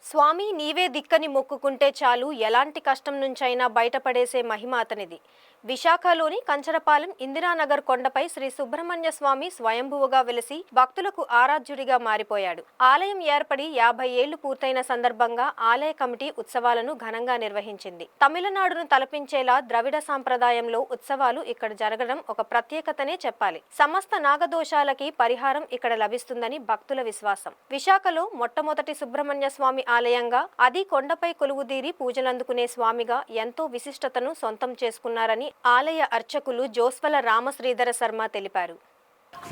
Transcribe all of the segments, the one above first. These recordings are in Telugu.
స్వామి నీవే దిక్కని మొక్కుకుంటే చాలు ఎలాంటి కష్టం నుంచైనా బయటపడేసే మహిమ అతనిది. విశాఖలోని కంచరపాలెం ఇందిరానగర్ కొండపై శ్రీ సుబ్రహ్మణ్య స్వామి స్వయంభువుగా వెలిసి భక్తులకు ఆరాధ్యుడిగా మారిపోయాడు. ఆలయం ఏర్పడి 50 ఏళ్లు పూర్తయిన సందర్భంగా ఆలయ కమిటీ ఉత్సవాలను ఘనంగా నిర్వహించింది. తమిళనాడును తలపించేలా ద్రవిడ సాంప్రదాయంలో ఉత్సవాలు ఇక్కడ జరగడం ఒక ప్రత్యేకతనే చెప్పాలి. సమస్త నాగదోషాలకి పరిహారం ఇక్కడ లభిస్తుందని భక్తుల విశ్వాసం. విశాఖలో మొట్టమొదటి సుబ్రహ్మణ్య స్వామి ఆలయంగా, అది కొండపై కొలువుదీరి పూజలందుకునే స్వామిగా ఎంతో విశిష్టతను సొంతం చేసుకున్నారని ఆలయ అర్చకులు జోస్వల రామశ్రీధర శర్మ తెలిపారు.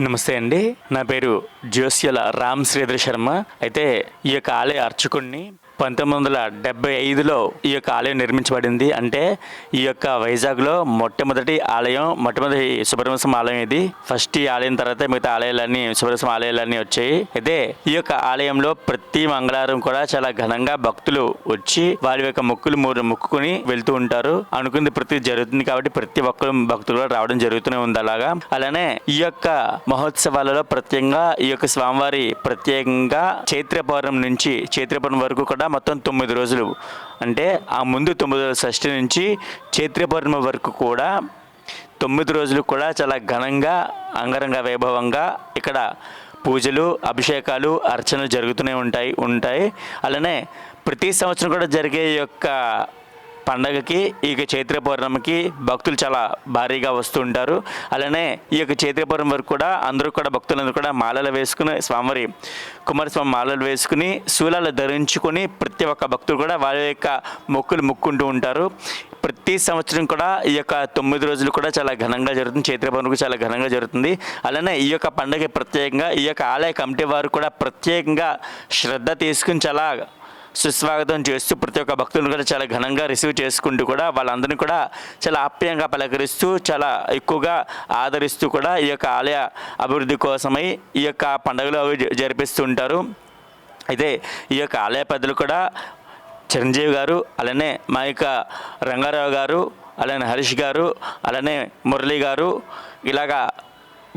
నమస్తే అండి, నా పేరు జోస్యల రామ్ శ్రీధర్ శర్మ. అయితే ఈ యొక్క ఆలయ అర్చకుడిని 1975లో ఈ యొక్క ఆలయం నిర్మించబడింది. అంటే ఈ యొక్క వైజాగ్లో మొట్టమొదటి సుబ్రహ్మణ్య స్వామి ఆలయం ఇది. ఫస్ట్ ఈ ఆలయం తర్వాత మిగతా ఆలయాలన్నీ సుబ్రహ్మణ్య స్వామి ఆలయాలన్నీ వచ్చాయి. అయితే ఈ యొక్క ఆలయంలో ప్రతి మంగళవారం కూడా చాలా ఘనంగా భక్తులు వచ్చి వారి యొక్క మొక్కుకుని వెళ్తూ ఉంటారు. అనుకుంది ప్రతి జరుగుతుంది కాబట్టి ప్రతి ఒక్కరు భక్తులు కూడా రావడం జరుగుతూనే ఉంది. అలానే ఈ యొక్క మహోత్సవాలలో ప్రత్యేకంగా ఈ యొక్క స్వామివారి ప్రత్యేకంగా చైత్ర పౌర్ణమి వరకు కూడా మొత్తం 9 రోజులు, అంటే ఆ ముందు 9 రోజుల షష్ఠి నుంచి చైత్ర పౌర్ణమి వరకు కూడా 9 రోజులు కూడా చాలా ఘనంగా అంగరంగ వైభవంగా ఇక్కడ పూజలు, అభిషేకాలు, అర్చనలు జరుగుతూనే ఉంటాయి. అలానే ప్రతి సంవత్సరం కూడా జరిగే ఈ యొక్క పండగకి, ఈ చైత్ర పౌర్ణమికి భక్తులు చాలా భారీగా వస్తూ ఉంటారు. అలానే ఈ యొక్క చైత్ర పౌర్ణమి వరకు కూడా భక్తులందరూ కూడా మాలలు వేసుకుని స్వామివారి కుమారస్వామి మాలలు వేసుకుని శూలాలు ధరించుకొని ప్రతి ఒక్క భక్తులు కూడా వారి యొక్క మొక్కుంటూ ఉంటారు. ప్రతి సంవత్సరం కూడా ఈ యొక్క 9 రోజులు కూడా చాలా ఘనంగా జరుగుతుంది. చైత్ర పౌర్ణమికి చాలా ఘనంగా జరుగుతుంది. అలానే ఈ యొక్క పండుగ ప్రత్యేకంగా ఈ యొక్క ఆలయ కమిటీ వారు కూడా ప్రత్యేకంగా శ్రద్ధ తీసుకుని చాలా సుస్వాగతం చేస్తూ ప్రతి ఒక్క భక్తులను కూడా చాలా ఘనంగా రిసీవ్ చేసుకుంటూ కూడా వాళ్ళందరినీ కూడా చాలా ఆప్యాయంగా పలకరిస్తూ చాలా ఎక్కువగా ఆదరిస్తూ కూడా ఈ యొక్క ఆలయ అభివృద్ధి కోసమై ఈ యొక్క పండుగలు అవి జరిపిస్తూ ఉంటారు. అయితే ఈ యొక్క ఆలయ పెద్దలు కూడా చిరంజీవి గారు, అలానే మా యొక్క రంగారావు గారు, అలానే హరీష్ గారు, అలానే మురళి గారు, ఇలాగా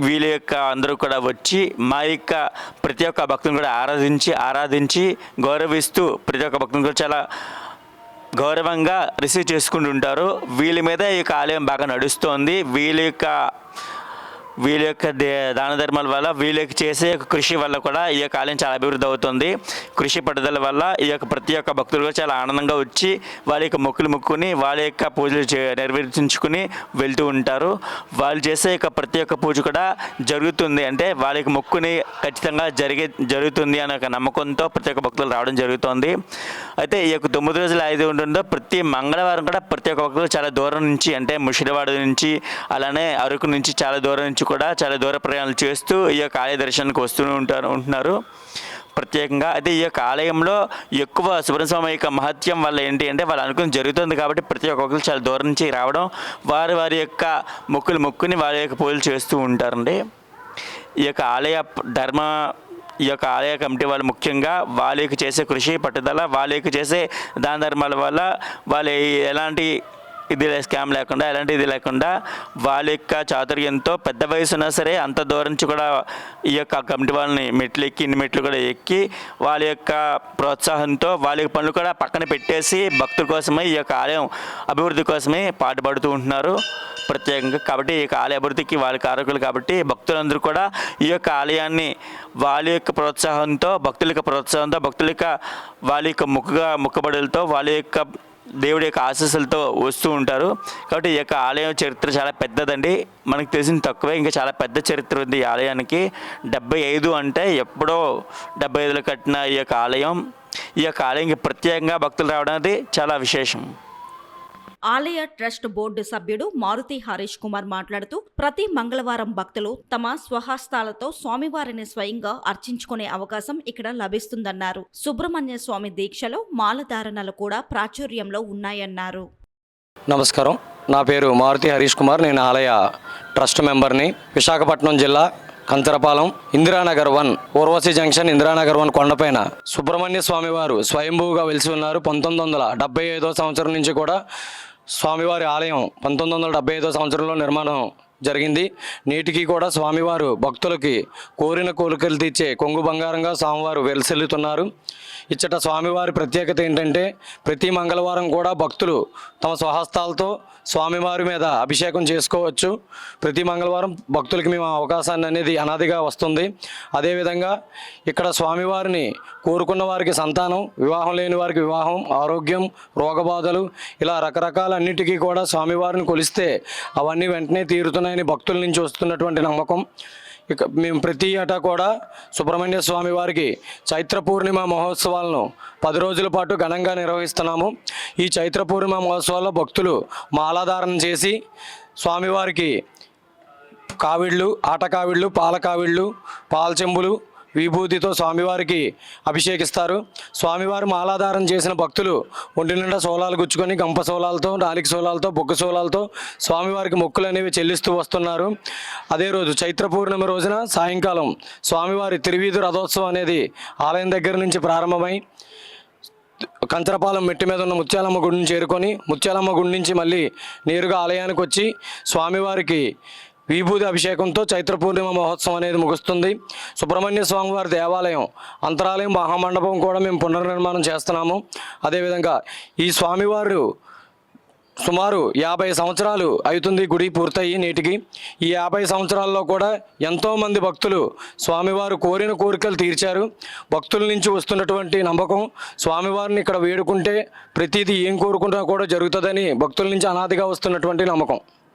వీళ్ళ యొక్క అందరూ కూడా వచ్చి మా యొక్క ప్రతి ఒక్క భక్తుని కూడా ఆరాధించి గౌరవిస్తూ ప్రతి ఒక్క భక్తుని కూడా చాలా గౌరవంగా రిసీవ్ చేసుకుంటూ ఉంటారు. వీళ్ళ మీద ఈ యొక్క ఆలయం బాగా నడుస్తోంది. వీళ్ళ యొక్క దాన ధర్మాల వల్ల, వీళ్ళకి చేసే కృషి వల్ల కూడా ఈ యొక్క ఆలయం చాలా అభివృద్ధి అవుతుంది. కృషి పట్టుదల వల్ల ఈ యొక్క ప్రతి ఒక్క భక్తులు కూడా చాలా ఆనందంగా వచ్చి వాళ్ళ యొక్క మొక్కుని వాళ్ళ యొక్క పూజలు నిర్వర్తించుకుని వెళ్తూ ఉంటారు. వాళ్ళు చేసే యొక్క ప్రతి ఒక్క పూజ కూడా జరుగుతుంది, అంటే వాళ్ళ యొక్క మొక్కుని ఖచ్చితంగా జరుగుతుంది అనే ఒక నమ్మకంతో ప్రతి ఒక్క భక్తులు రావడం జరుగుతుంది. అయితే ఈ యొక్క 9 రోజులు ఐదు ఉంటుందో ప్రతి మంగళవారం కూడా ప్రతి ఒక్క భక్తులు చాలా దూరం నుంచి, అంటే ముషిరివాడ నుంచి, అలానే అరకు నుంచి చాలా దూరం నుంచి కూడా చాలా దూర ప్రయాణాలు చేస్తూ ఈ యొక్క ఆలయ దర్శనానికి ఉంటున్నారు ప్రత్యేకంగా. అయితే ఈ యొక్క ఆలయంలో ఎక్కువ సుబ్రహ్మణ్య స్వామి యొక్క మహత్యం వల్ల ఏంటి అంటే వాళ్ళు అనుకుని జరుగుతుంది కాబట్టి ప్రతి ఒక్కరు చాలా దూరం నుంచి రావడం, వారి యొక్క మొక్కుని వారి యొక్క పూజలు చేస్తూ ఉంటారండి. ఈ యొక్క ఆలయ కమిటీ వాళ్ళు ముఖ్యంగా వాళ్ళకి చేసే కృషి పట్టుదల, వాళ్ళకి చేసే దాన ధర్మాల వల్ల వాళ్ళు ఎలాంటి స్కామ్ లేకుండా, ఎలాంటి ఇది లేకుండా వాళ్ళ యొక్క చాతుర్యంతో పెద్ద వయసున్నా సరే అంత దూరం నుంచి కూడా ఈ యొక్క కమిటీ వాళ్ళని ఇన్ని మెట్లు కూడా ఎక్కి వాళ్ళ యొక్క ప్రోత్సాహంతో వాళ్ళ యొక్క పనులు కూడా పక్కన పెట్టేసి భక్తుల కోసమే ఈ యొక్క ఆలయం అభివృద్ధి కోసమే పాటుపడుతూ ఉంటున్నారు ప్రత్యేకంగా. కాబట్టి ఈ యొక్క ఆలయ అభివృద్ధికి వాళ్ళ కారకులు కాబట్టి భక్తులందరూ కూడా ఈ యొక్క ఆలయాన్ని వాళ్ళ యొక్క ప్రోత్సాహంతో, భక్తుల యొక్క వాళ్ళ యొక్క మొక్కుబడులతో, వాళ్ళ యొక్క దేవుడి యొక్క ఆశీస్సులతో వస్తూ ఉంటారు. కాబట్టి ఈ యొక్క ఆలయం చరిత్ర చాలా పెద్దదండి. మనకు తెలిసిన తక్కువే, ఇంకా చాలా పెద్ద చరిత్ర ఉంది ఈ ఆలయానికి. 75 అంటే ఎప్పుడో 75లో కట్టిన ఈ యొక్క ఆలయంకి ప్రత్యేకంగా భక్తులు రావడం అనేది చాలా విశేషం. ఆలయ ట్రస్ట్ బోర్డు సభ్యుడు మారుతి హరీష్ కుమార్ మాట్లాడుతూ, ప్రతి మంగళవారం భక్తులు తమ స్వహస్తాలతో స్వామివారిని స్వయంగా అర్చించుకునే అవకాశం ఇక్కడ లభిస్తుందన్నారు. సుబ్రహ్మణ్య స్వామి దీక్షలో మాలధారణలు కూడా ప్రాచుర్యంలో ఉన్నాయన్నారు. నమస్కారం, నా పేరు మారుతి హరీష్ కుమార్. నేను ఆలయ ట్రస్ట్ మెంబర్ని. విశాఖపట్నం జిల్లా కంచరపాలెం ఇందిరానగర్ 1 ఊర్వశి జంక్షన్ ఇందిరానగర్ 1 కొండపైన సుబ్రహ్మణ్య స్వామి వారు స్వయంభూగా వెలిసి ఉన్నారు. 1975 సంవత్సరం నుంచి కూడా స్వామివారి ఆలయం 1975 సంవత్సరంలో నిర్మాణం జరిగింది. నేటికి కూడా స్వామివారు భక్తులకి కోరిన కోరికలు తీర్చే కొంగు బంగారంగా స్వామివారు వెలసిల్లుతున్నారు. ఇచ్చట స్వామివారి ప్రత్యేకత ఏంటంటే ప్రతి మంగళవారం కూడా భక్తులు తమ స్వహస్తాలతో స్వామివారి మీద అభిషేకం చేసుకోవచ్చు. ప్రతి మంగళవారం భక్తులకి మేము అవకాశాన్ని అనేది అనాదిగా వస్తుంది. అదేవిధంగా ఇక్కడ స్వామివారిని కోరుకున్న వారికి సంతానం, వివాహం లేని వారికి వివాహం, ఆరోగ్యం, రోగబాధలు ఇలా రకరకాలన్నిటికీ కూడా స్వామివారిని కొలిస్తే అవన్నీ వెంటనే తీరుతున్నాయని భక్తుల నుంచి వస్తున్నటువంటి నమ్మకం. ఇక మేము ప్రతి ఏటా కూడా సుబ్రహ్మణ్య స్వామి వారికి చైత్ర పూర్ణిమ మహోత్సవాలను 10 రోజుల పాటు ఘనంగా నిర్వహిస్తున్నాము. ఈ చైత్ర పూర్ణిమ మహోత్సవాల్లో భక్తులు మాలాధారణ చేసి స్వామివారికి కావిళ్ళు, ఆట కావిళ్ళు, పాల కావిళ్ళు, పాల చెంబులు, విభూతితో స్వామివారికి అభిషేకిస్తారు. స్వామివారి మాలాధారణ చేసిన భక్తులు ఒంటి నిండా సోలాలు గుచ్చుకొని గంప సోలాలతో, నాలిక సోలాలతో, బొగ్గు సోలాలతో స్వామివారికి మొక్కులు అనేవి చెల్లిస్తూ వస్తున్నారు. అదే రోజు చైత్ర పూర్ణిమ రోజున సాయంకాలం స్వామివారి తిరువీధి రథోత్సవం అనేది ఆలయం దగ్గర నుంచి ప్రారంభమై కంచరపాలెం మెట్టి మీద ఉన్న ముత్యాలమ్మ గుడిని చేరుకొని ముత్యాలమ్మ గుడి నుంచి మళ్ళీ నేరుగా ఆలయానికి వచ్చి స్వామివారికి విభూతి అభిషేకంతో చైత్ర పూర్ణిమ మహోత్సవం అనేది ముగుస్తుంది. సుబ్రహ్మణ్య స్వామివారి దేవాలయం అంతరాలయం మహామండపం కూడా మేము పునర్నిర్మాణం చేస్తున్నాము. అదేవిధంగా ఈ స్వామివారు సుమారు 50 సంవత్సరాలు అవుతుంది గుడి పూర్తయి నేటికి. ఈ 50 సంవత్సరాల్లో కూడా ఎంతోమంది భక్తులు స్వామివారు కోరిన కోరికలు తీర్చారు. భక్తుల నుంచి వస్తున్నటువంటి నమ్మకం స్వామివారిని ఇక్కడ వేడుకుంటే ప్రతిదీ ఏం కోరుకున్నా కూడా జరుగుతుందని భక్తుల నుంచి అనాదిగా వస్తున్నటువంటి నమ్మకం.